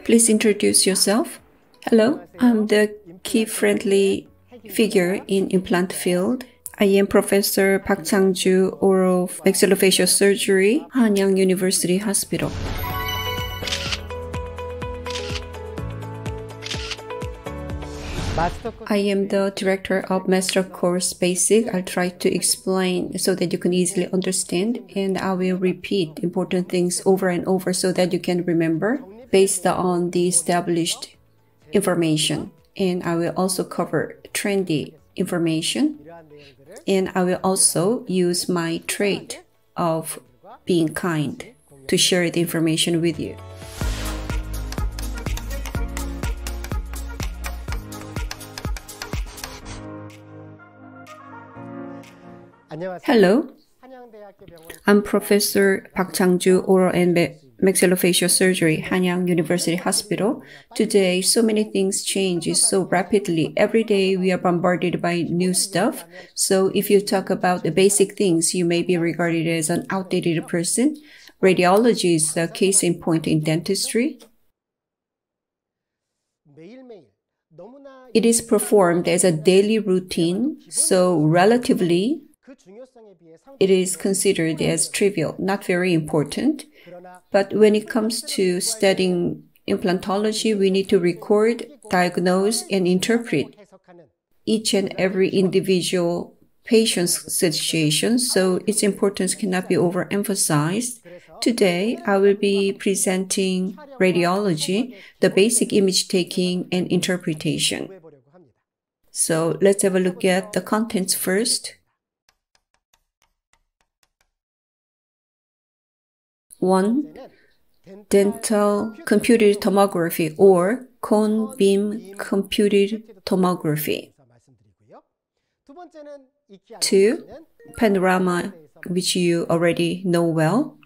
Please introduce yourself. Hello, I'm the key friendly figure in implant field. I am Professor Park Chang-ju, Oral Maxillofacial Surgery, Hanyang University Hospital. I am the director of Master Course Basic. I'll try to explain so that you can easily understand, and I will repeat important things over and over so that you can remember based on the established information. And I will also cover trendy information, and I will also use my trait of being kind to share the information with you. Hello, I'm Professor Park Chang-ju, Oral and Maxillofacial Surgery, Hanyang University Hospital. Today, so many things change so rapidly. Every day, we are bombarded by new stuff. So if you talk about the basic things, you may be regarded as an outdated person. Radiology is a case in point in dentistry. It is performed as a daily routine, so relatively, it is considered as trivial, not very important. But when it comes to studying implantology, we need to record, diagnose, and interpret each and every individual patient's situation, so its importance cannot be overemphasized. Today, I will be presenting radiology, the basic image taking and interpretation. So let's have a look at the contents first. 1. Dental computed tomography or cone beam computed tomography. 2. Panorama, which you already know well.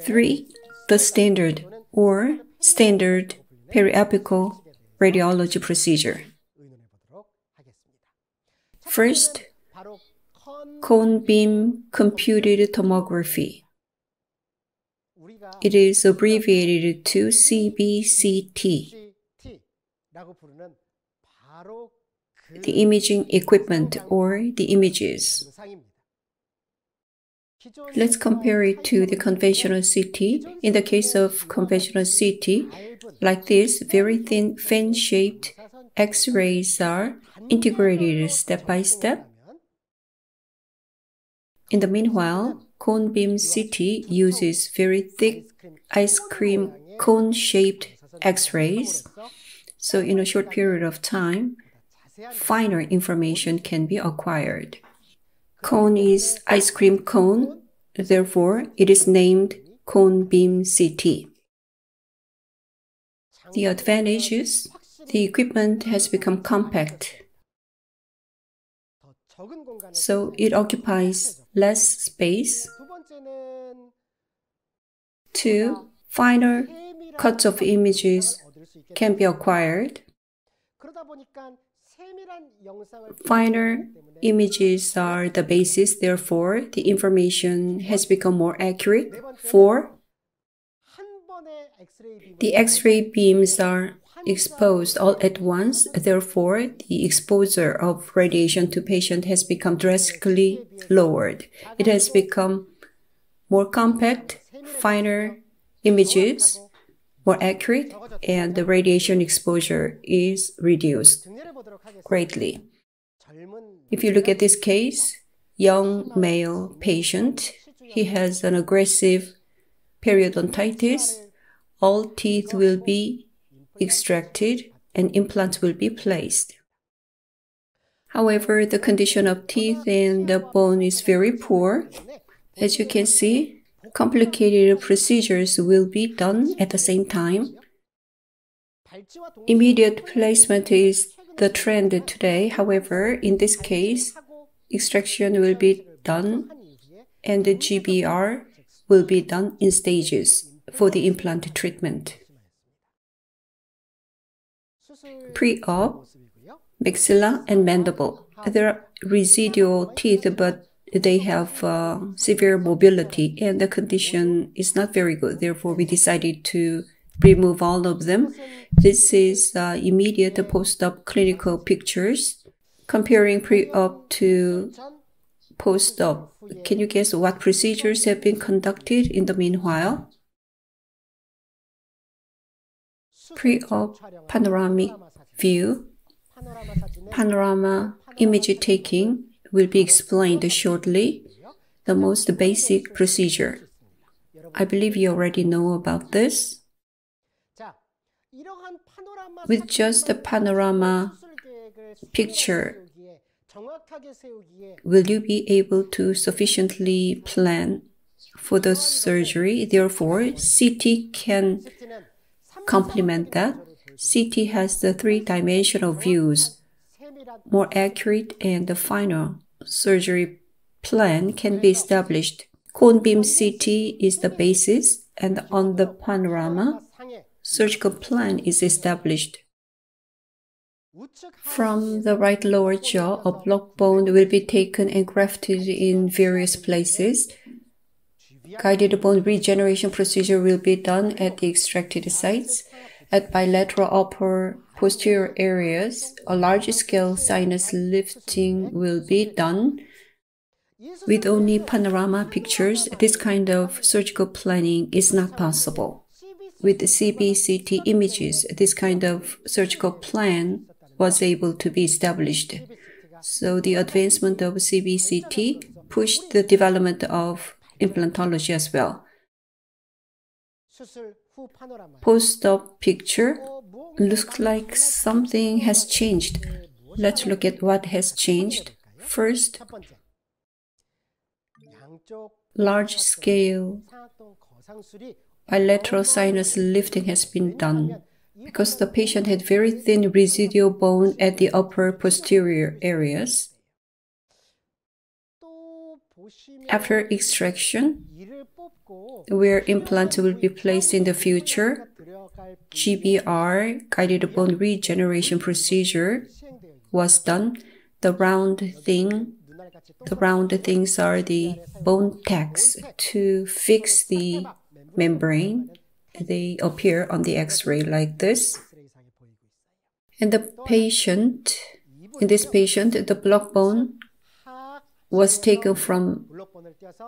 3. The standard or standard periapical radiology procedure. First, cone beam computed tomography. It is abbreviated to CBCT. The imaging equipment or the images. Let's compare it to the conventional CT. In the case of conventional CT, like this, very thin fan-shaped X-rays are integrated step by step. In the meanwhile, cone beam CT uses very thick ice cream cone-shaped X-rays. So in a short period of time, finer information can be acquired. Cone is ice cream cone, therefore it is named cone beam CT. The advantage is the equipment has become compact, so it occupies less space. 2. Finer cuts of images can be acquired. Finer images are the basis, therefore the information has become more accurate. 4. The X-ray beams are exposed all at once, therefore the exposure of radiation to patient has become drastically lowered. It has become more compact, finer images, more accurate, and the radiation exposure is reduced greatly. If you look at this case, young male patient, he has an aggressive periodontitis. All teeth will be extracted and implants will be placed. However, the condition of teeth and the bone is very poor. As you can see, complicated procedures will be done at the same time. Immediate placement is the trend today. However, in this case, extraction will be done and the GBR will be done in stages for the implant treatment. Pre-op, maxilla and mandible. There are residual teeth, but they have severe mobility and the condition is not very good. Therefore, we decided to remove all of them. This is immediate post-op clinical pictures comparing pre-op to post-op. Can you guess what procedures have been conducted in the meanwhile? Pre-op panoramic view. Panorama image taking will be explained shortly. The most basic procedure. I believe you already know about this. With just a panorama picture, will you be able to sufficiently plan for the surgery? Therefore, CT can complement that. CT has the three-dimensional views. More accurate and the final surgery plan can be established. Cone beam CT is the basis, and on the panorama, surgical plan is established. From the right lower jaw, a block bone will be taken and grafted in various places. Guided bone regeneration procedure will be done at the extracted sites. At bilateral upper posterior areas, a large-scale sinus lifting will be done. With only panorama pictures, this kind of surgical planning is not possible. With CBCT images, this kind of surgical plan was able to be established. So the advancement of CBCT pushed the development of implantology as well. Post-op picture looks like something has changed. Let's look at what has changed. First, large-scale bilateral sinus lifting has been done because the patient had very thin residual bone at the upper posterior areas. After extraction, where implants will be placed in the future, GBR, guided bone regeneration procedure, was done. The round things are the bone tacks to fix the membrane. They appear on the X-ray like this. And in this patient, the block bone was taken from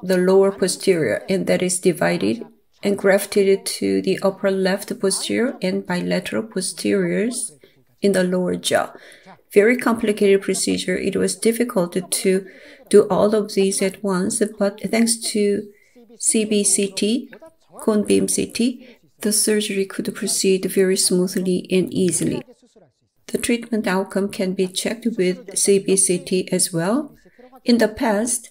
the lower posterior, and that is divided and grafted to the upper left posterior and bilateral posteriors in the lower jaw. Very complicated procedure. It was difficult to do all of these at once, but thanks to CBCT, cone beam CT, the surgery could proceed very smoothly and easily. The treatment outcome can be checked with CBCT as well. In the past,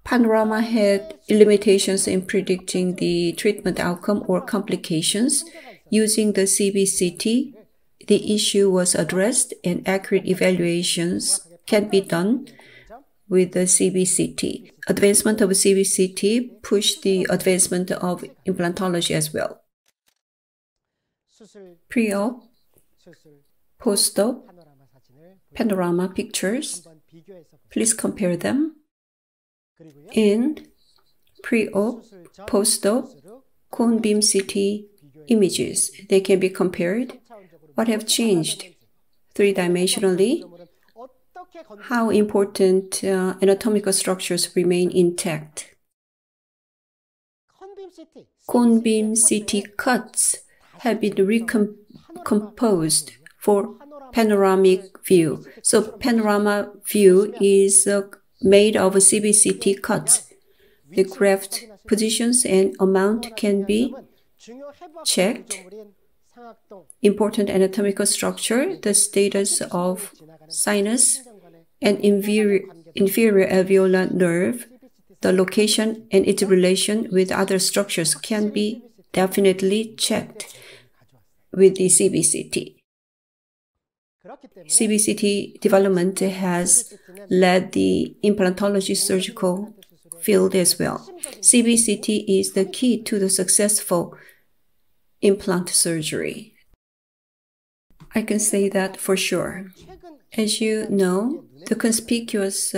Panorama had limitations in predicting the treatment outcome or complications. Using the CBCT, the issue was addressed and accurate evaluations can be done with the CBCT. Advancement of CBCT pushed the advancement of implantology as well. Pre-op, post-op, panorama pictures. Please compare them. In pre-op, post-op, cone beam CT images, they can be compared. What have changed? Three-dimensionally, how important anatomical structures remain intact. Cone beam CT cuts have been recomposed for panoramic view. So panorama view is made of CBCT cuts. The graft positions and amount can be checked. Important anatomical structure, the status of sinus and inferior alveolar nerve, the location and its relation with other structures can be definitely checked with the CBCT. CBCT development has led the implantology surgical field as well. CBCT is the key to the successful implant surgery. I can say that for sure. As you know, the conspicuous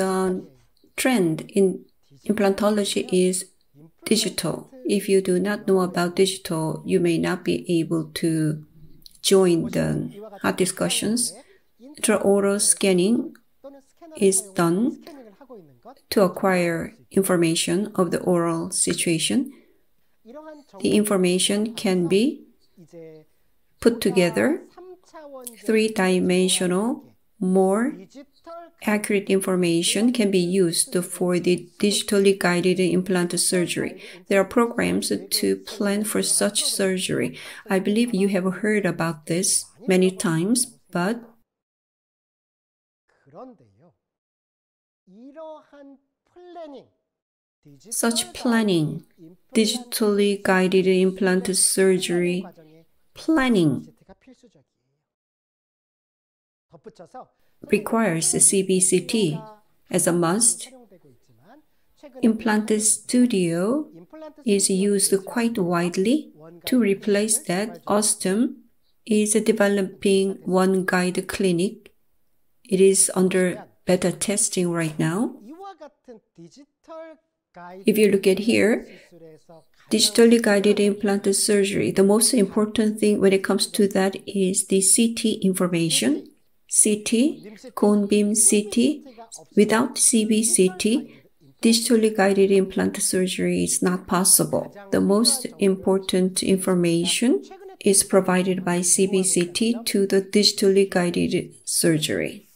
trend in implantology is digital. If you do not know about digital, you may not be able to join the hot discussions. Intraoral scanning is done to acquire information of the oral situation. The information can be put together, three-dimensional, more accurate information can be used for the digitally guided implant surgery. There are programs to plan for such surgery. I believe you have heard about this many times, but such planning, digitally guided implant surgery planning, requires a CBCT as a must. Implant Studio is used quite widely. To replace that, Osstem is developing one guide clinic. It is under beta testing right now. If you look at here, digitally guided implant surgery, the most important thing when it comes to that is the CT information. CT, cone beam CT, without CBCT, digitally guided implant surgery is not possible. The most important information is provided by CBCT to the digitally guided surgery.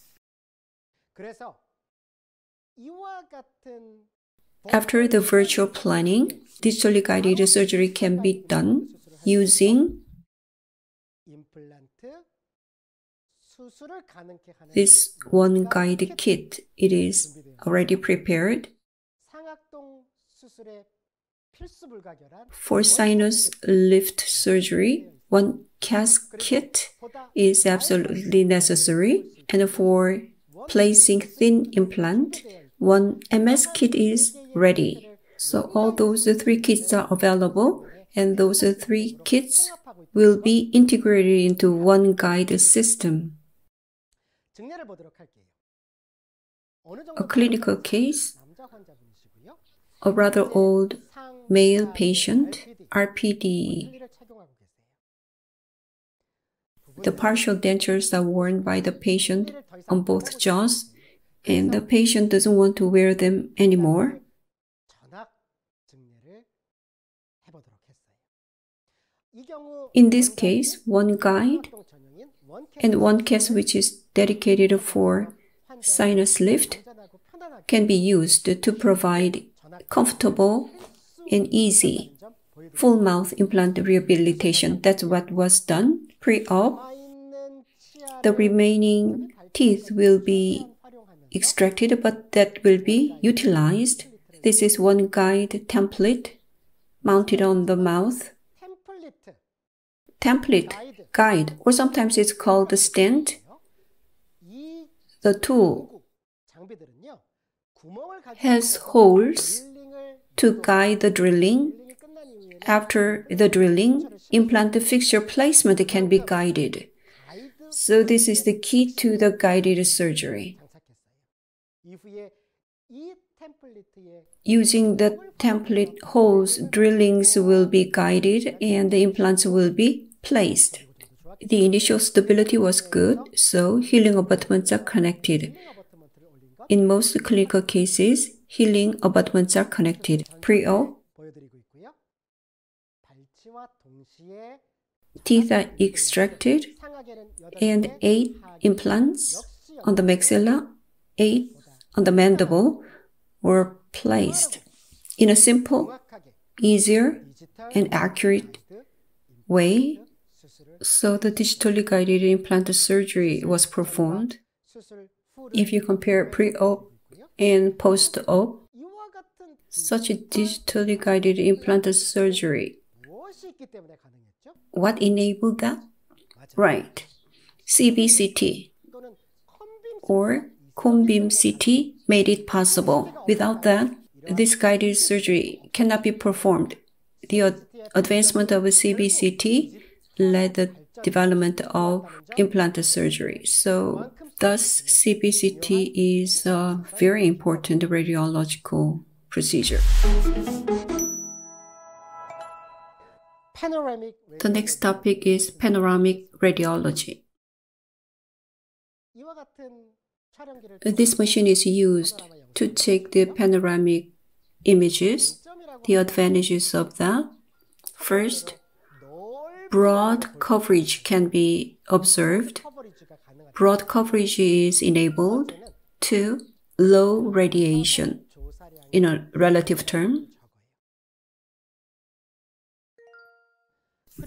After the virtual planning, digitally guided surgery can be done using this one guide kit. It is already prepared. For sinus lift surgery, one CAS kit is absolutely necessary, and for placing thin implant, one MS kit is ready. So all those three kits are available, and those three kits will be integrated into one guide system. A clinical case, a rather old male patient, RPD. The partial dentures are worn by the patient on both jaws, and the patient doesn't want to wear them anymore. In this case, one guide and one case which is dedicated for sinus lift can be used to provide comfortable and easy full mouth implant rehabilitation. That's what was done pre-op. The remaining teeth will be extracted, but that will be utilized. This is one guide template mounted on the mouth. Template, guide, or sometimes it's called the stand. The tool has holes to guide the drilling. After the drilling, implant fixture placement can be guided. So this is the key to the guided surgery. Using the template holes, drillings will be guided and the implants will be placed. The initial stability was good, so healing abutments are connected. In most clinical cases, healing abutments are connected. Pre-op, teeth are extracted, and 8 implants on the maxilla, 8 on the mandible were placed in a simple, easier, and accurate way. So the digitally guided implant surgery was performed. If you compare pre-op and post-op, such a digitally guided implant surgery, what enabled that? Right, CBCT or cone beam CT made it possible. Without that, this guided surgery cannot be performed. The advancement of CBCT led the development of implant surgery. So Thus, CBCT is a very important radiological procedure. The next topic is panoramic radiology. This machine is used to take the panoramic images. The advantages of that: first, broad coverage can be observed. Broad coverage is enabled. 2, low radiation in a relative term.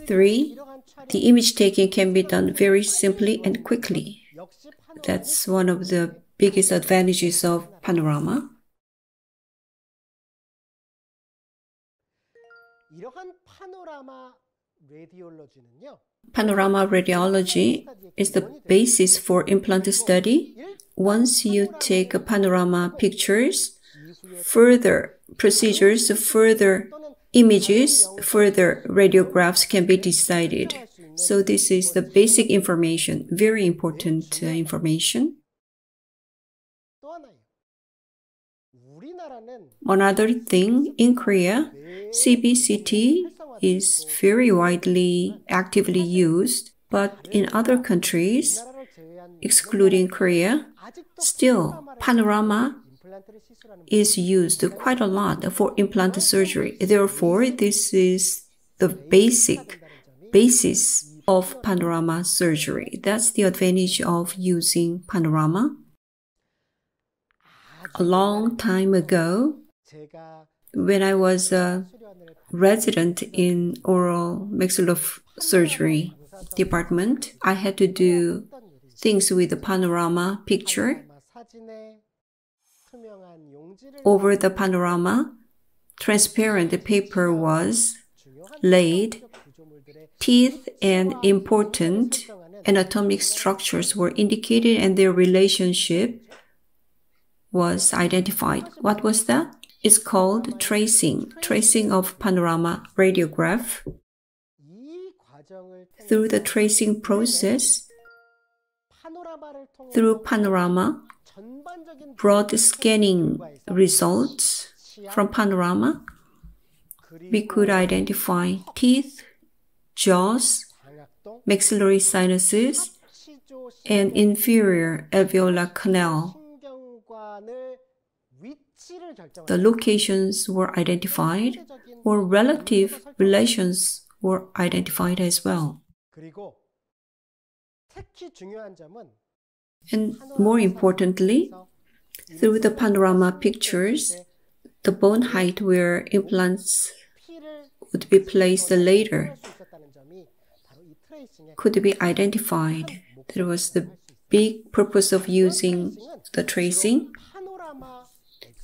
3, the image taking can be done very simply and quickly. That's one of the biggest advantages of panorama. Panorama radiology is the basis for implant study. Once you take panorama pictures, further procedures, further images, further radiographs can be decided. So this is the basic information, very important information. Another thing, in Korea, CBCT is very widely actively used, but in other countries, excluding Korea, still panorama is used quite a lot for implant surgery. Therefore, this is the basis of panorama surgery. That's the advantage of using panorama. A long time ago, when I was a resident in oral maxillosurgery department, I had to do things with the panorama picture. Over the panorama, transparent paper was laid. Teeth and important anatomic structures were indicated and their relationship was identified. What was that? It's called tracing of panorama radiograph. Through the tracing process, through panorama, broad scanning results from panorama, we could identify teeth, jaws, maxillary sinuses, and inferior alveolar canal. The locations were identified, or relative relations were identified as well. And more importantly, through the panorama pictures, the bone height where implants would be placed later could be identified. That was the big purpose of using the tracing.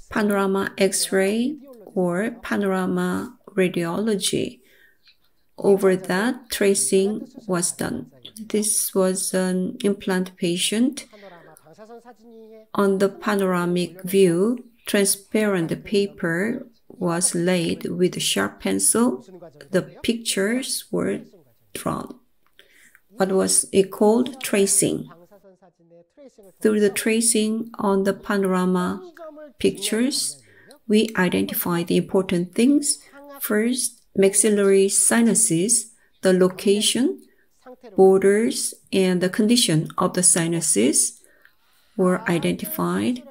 Panorama X-ray or panorama radiology. Over that, tracing was done. This was an implant patient. On the panoramic view, transparent paper was laid with a sharp pencil. The pictures were drawn. What was it called? Tracing. Through the tracing on the panorama pictures, we identify the important things. First, maxillary sinuses, the location, borders, and the condition of the sinuses were identified.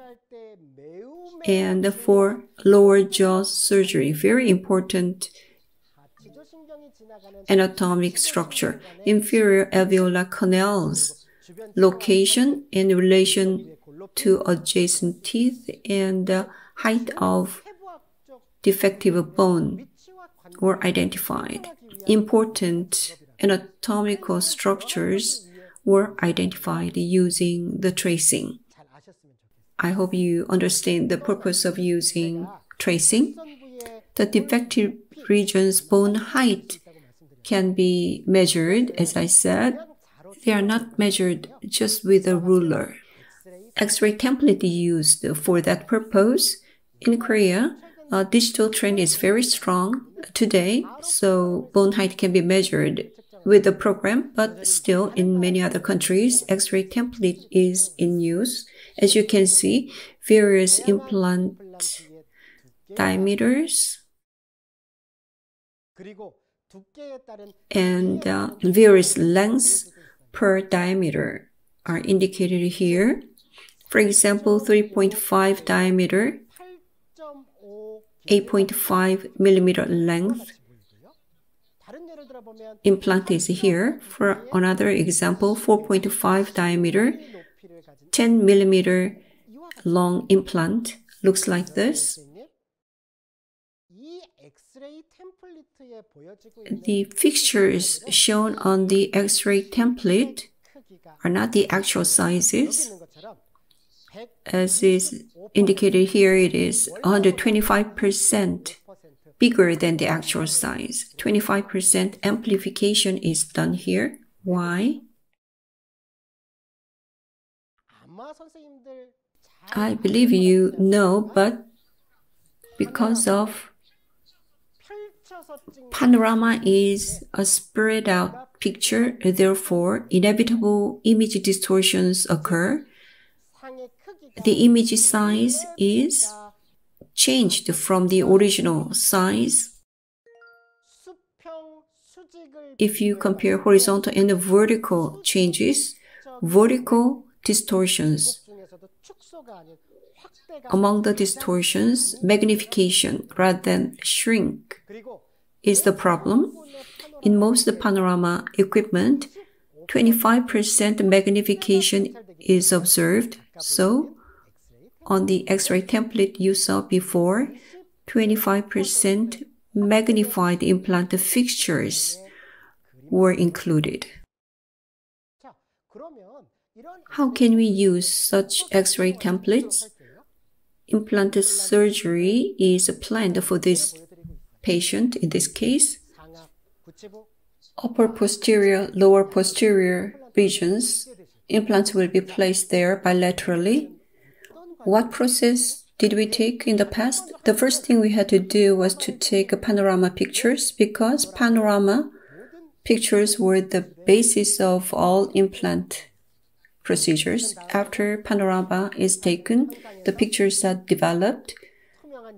And for lower jaw surgery, very important anatomic structure, inferior alveolar canals, location in relation to adjacent teeth, and the height of defective bone were identified. Important anatomical structures were identified using the tracing. I hope you understand the purpose of using tracing. The defective region's bone height can be measured, as I said. They are not measured just with a ruler. X-ray template is used for that purpose. In Korea, digital trend is very strong today, so bone height can be measured with the program, but still in many other countries, X-ray template is in use. As you can see, various implant diameters and various lengths per diameter are indicated here. For example, 3.5 diameter, 8.5 millimeter length implant is here. For another example, 4.5 diameter, 10 millimeter long implant looks like this. The fixtures shown on the X-ray template are not the actual sizes. As is indicated here, it is 125% bigger than the actual size. 25% amplification is done here. Why? I believe you know, but because of panorama is a spread out picture, therefore inevitable image distortions occur. The image size is changed from the original size. If you compare horizontal and vertical changes, vertical distortions. Among the distortions, magnification rather than shrink is the problem. In most panorama equipment, 25% magnification is observed. So, on the X-ray template you saw before, 25% magnified implant fixtures were included. How can we use such X-ray templates? Implant surgery is planned for this patient in this case. Upper posterior, lower posterior regions, implants will be placed there bilaterally. What process did we take in the past? The first thing we had to do was to take panorama pictures because panorama pictures were the basis of all implant procedures. After panorama is taken, the pictures are developed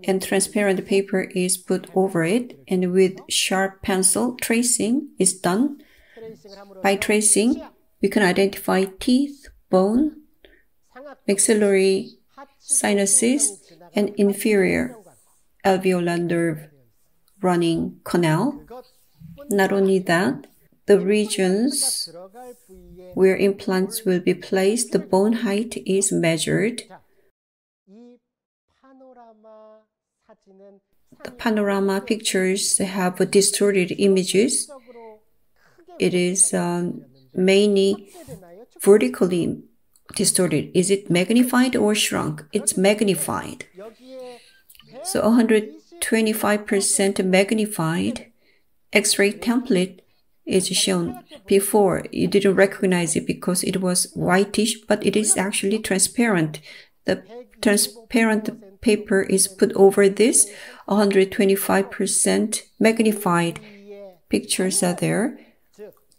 and transparent paper is put over it, and with sharp pencil, tracing is done. By tracing, we can identify teeth, bone, maxillary sinuses, and inferior alveolar nerve running canal. Not only that, the regions where implants will be placed, the bone height is measured. The panorama pictures have distorted images. It is mainly vertically distorted. Is it magnified or shrunk? It's magnified. So 125% magnified X-ray template is shown. Before, you didn't recognize it because it was whitish, but it is actually transparent. The transparent paper is put over this. 125% magnified pictures are there.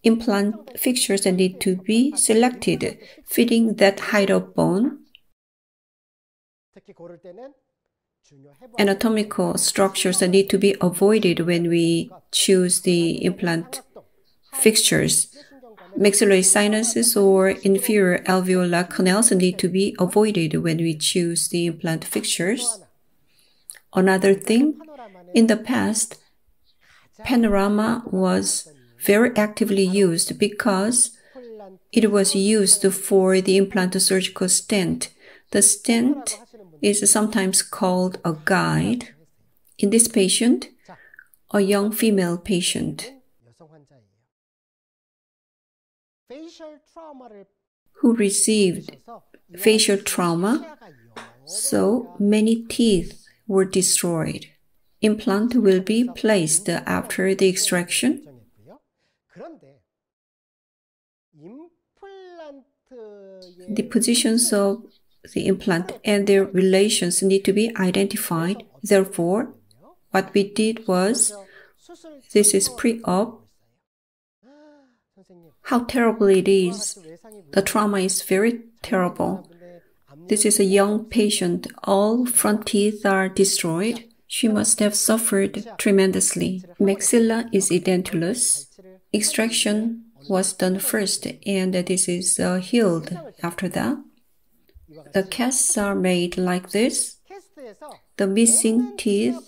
Implant fixtures need to be selected, fitting that height of bone. Anatomical structures need to be avoided when we choose the implant fixtures. Maxillary sinuses or inferior alveolar canals need to be avoided when we choose the implant fixtures. Another thing, in the past, panorama was very actively used because it was used for the implant surgical stent. The stent is sometimes called a guide. In this patient, a young female patient who received facial trauma, so many teeth were destroyed. Implant will be placed after the extraction. The positions of the implant and their relations need to be identified. Therefore, what we did was, this is pre-op. How terrible it is. The trauma is very terrible. This is a young patient. All front teeth are destroyed. She must have suffered tremendously. Maxilla is edentulous. Extraction was done first, and this is healed after that. The casts are made like this. The missing teeth,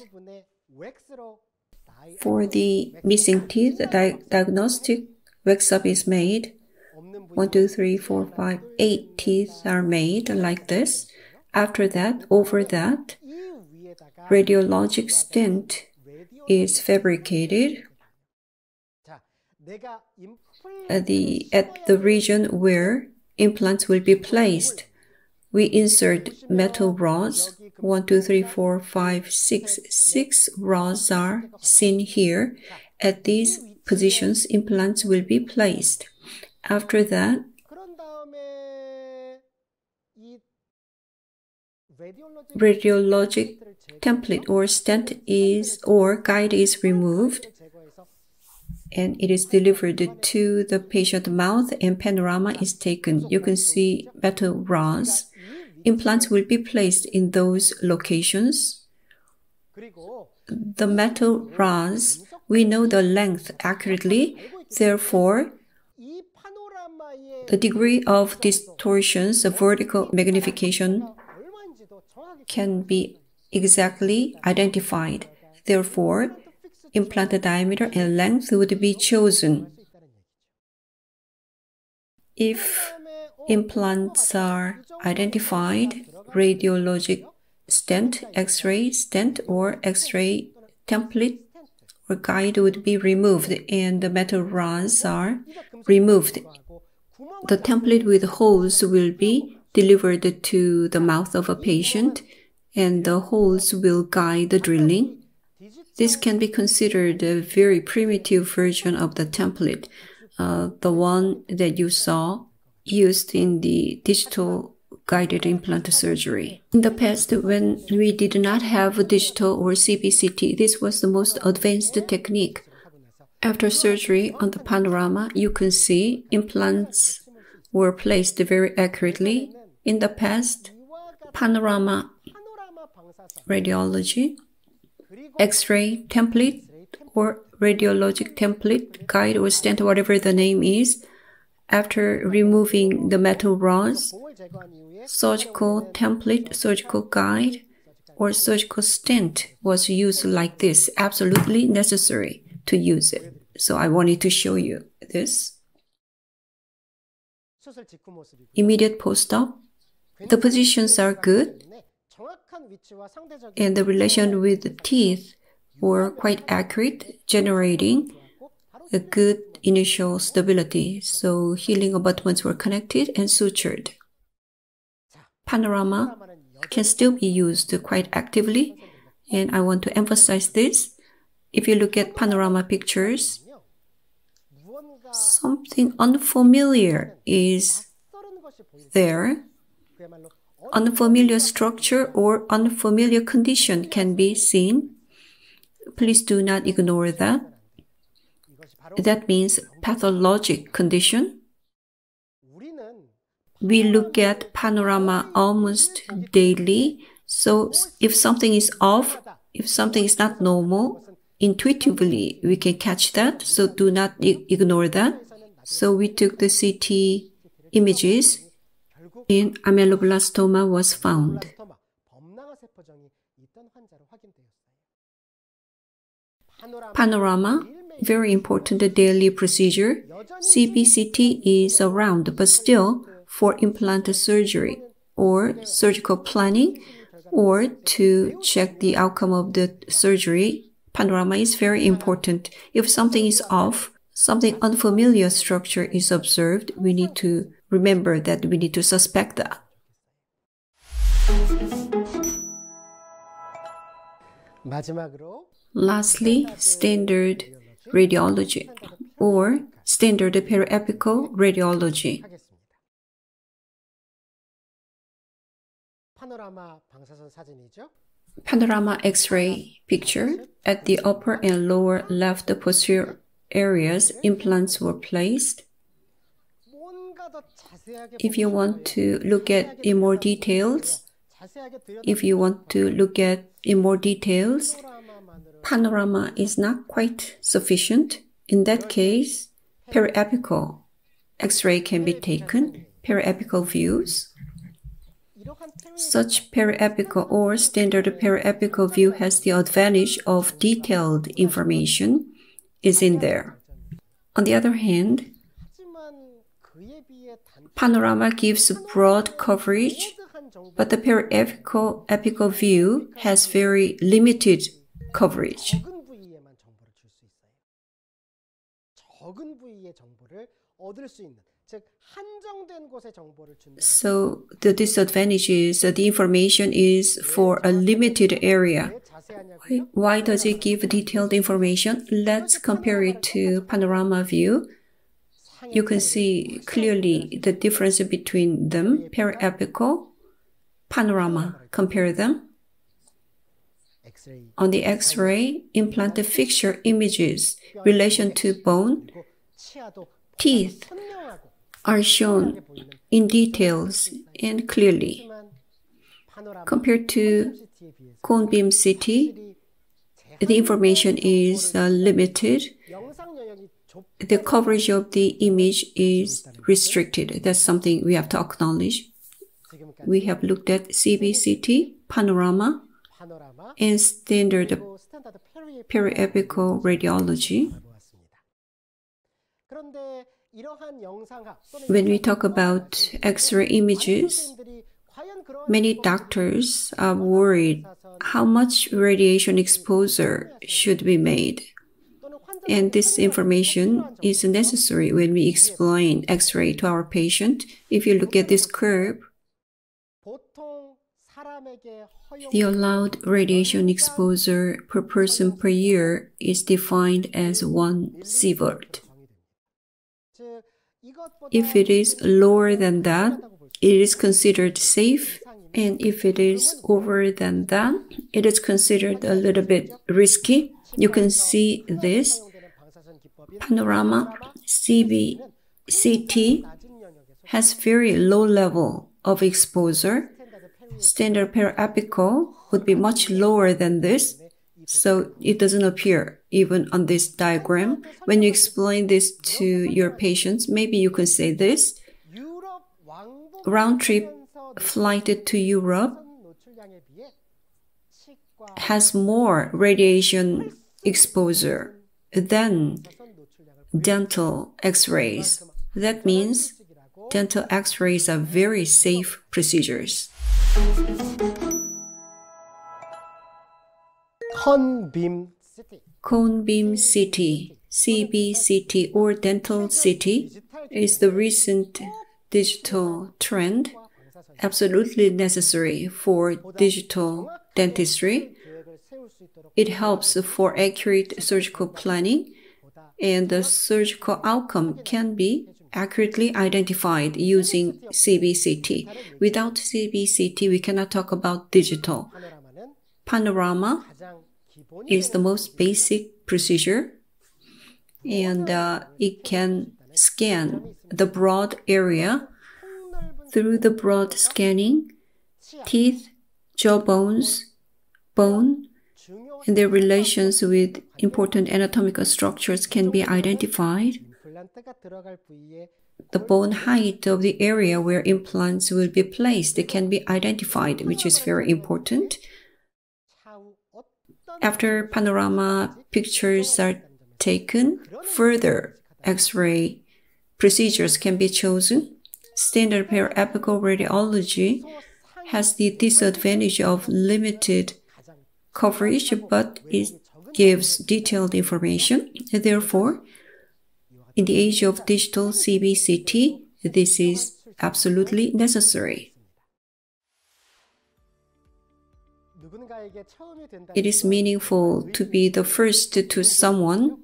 for the missing teeth, the diagnostic wax-up is made. 1, 2, 3, 4, 5, 8 teeth are made like this. After that, over that, radiologic stent is fabricated at the region where implants will be placed. We insert metal rods. 1, 2, 3, 4, 5, 6. 6 rods are seen here. At these positions, implants will be placed. After that, radiologic template or stent guide is removed, and it is delivered to the patient mouth, and panorama is taken. You can see metal rods. Implants will be placed in those locations. The metal rods, we know the length accurately. Therefore, the degree of distortions, the vertical magnification, can be exactly identified. Therefore, implant diameter and length would be chosen. If implants are identified, radiologic stent, X-ray stent, or X-ray template or guide would be removed, and the metal rods are removed. The template with holes will be delivered to the mouth of a patient, and the holes will guide the drilling. This can be considered a very primitive version of the template, the one that you saw used in the digital guided implant surgery. In the past, when we did not have a digital or CBCT, this was the most advanced technique. After surgery on the panorama, you can see implants were placed very accurately. In the past, panorama radiology, X-ray template or radiologic template, guide or stent, whatever the name is, after removing the metal rods, surgical template, surgical guide, or surgical stent was used like this, absolutely necessary to use it. So I wanted to show you this. Immediate post-op. The positions are good, and the relation with the teeth were quite accurate, generating a good initial stability. So healing abutments were connected and sutured. Panorama can still be used quite actively, and I want to emphasize this. If you look at panorama pictures, something unfamiliar is there. Unfamiliar structure or unfamiliar condition can be seen. Please do not ignore that. That means pathologic condition. We look at panorama almost daily. So if something is off, if something is not normal, intuitively we can catch that. So do not ignore that. So we took the CT images, and ameloblastoma was found. Panorama, very important daily procedure. CBCT is around, but still for implant surgery or surgical planning or to check the outcome of the surgery, panorama is very important. If something is off, something unfamiliar structure is observed, we need to remember that we need to suspect that. Lastly, standard radiology or standard periapical radiology. Panorama X-ray picture at the upper and lower left posterior areas implants were placed. If you want to look at in more details, panorama is not quite sufficient. In that case, periapical X-ray can be taken, periapical views. Such periapical or standard periapical view has the advantage of detailed information is in there. On the other hand, panorama gives broad coverage, but the periapical view has very limited coverage. So the disadvantage is that the information is for a limited area. Why does it give detailed information? Let's compare it to panorama view. You can see clearly the difference between them, periapical, panorama. Compare them. On the X-ray, implanted fixture images, relation to bone, teeth are shown in details and clearly. Compared to cone beam CT, the information is limited. The coverage of the image is restricted. That's something we have to acknowledge. We have looked at CBCT, panorama, and standard periapical radiology. When we talk about X-ray images, many doctors are worried how much radiation exposure should be made. And this information is necessary when we explain X-ray to our patient. If you look at this curve, the allowed radiation exposure per person per year is defined as 1 sievert. If it is lower than that, it is considered safe, and if it is over than that, it is considered a little bit risky. You can see this. Panorama CT has very low level of exposure. Standard periapical would be much lower than this, so it doesn't appear even on this diagram. When you explain this to your patients, maybe you can say this. Round trip flight to Europe has more radiation exposure than dental X-rays. That means dental X-rays are very safe procedures. Cone beam CT, CBCT or dental CT is the recent digital trend, absolutely necessary for digital dentistry. It helps for accurate surgical planning, and the surgical outcome can be accurately identified using CBCT. Without CBCT, we cannot talk about digital. Panorama is the most basic procedure, and it can scan the broad area. Through the broad scanning, teeth, jaw bones, bone, and their relations with important anatomical structures can be identified. The bone height of the area where implants will be placed can be identified, which is very important. After panorama pictures are taken, further X-ray procedures can be chosen. Standard periapical radiology has the disadvantage of limited coverage, but it gives detailed information. Therefore, in the age of digital CBCT, this is absolutely necessary. It is meaningful to be the first to someone.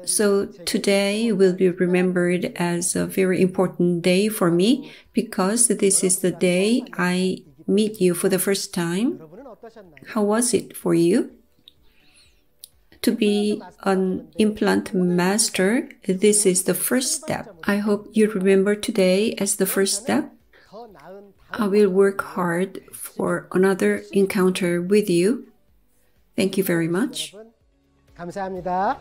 So today will be remembered as a very important day for me, because this is the day I meet you for the first time. How was it for you? To be an implant master, this is the first step. I hope you remember today as the first step. I will work hard for another encounter with you. Thank you very much. 감사합니다.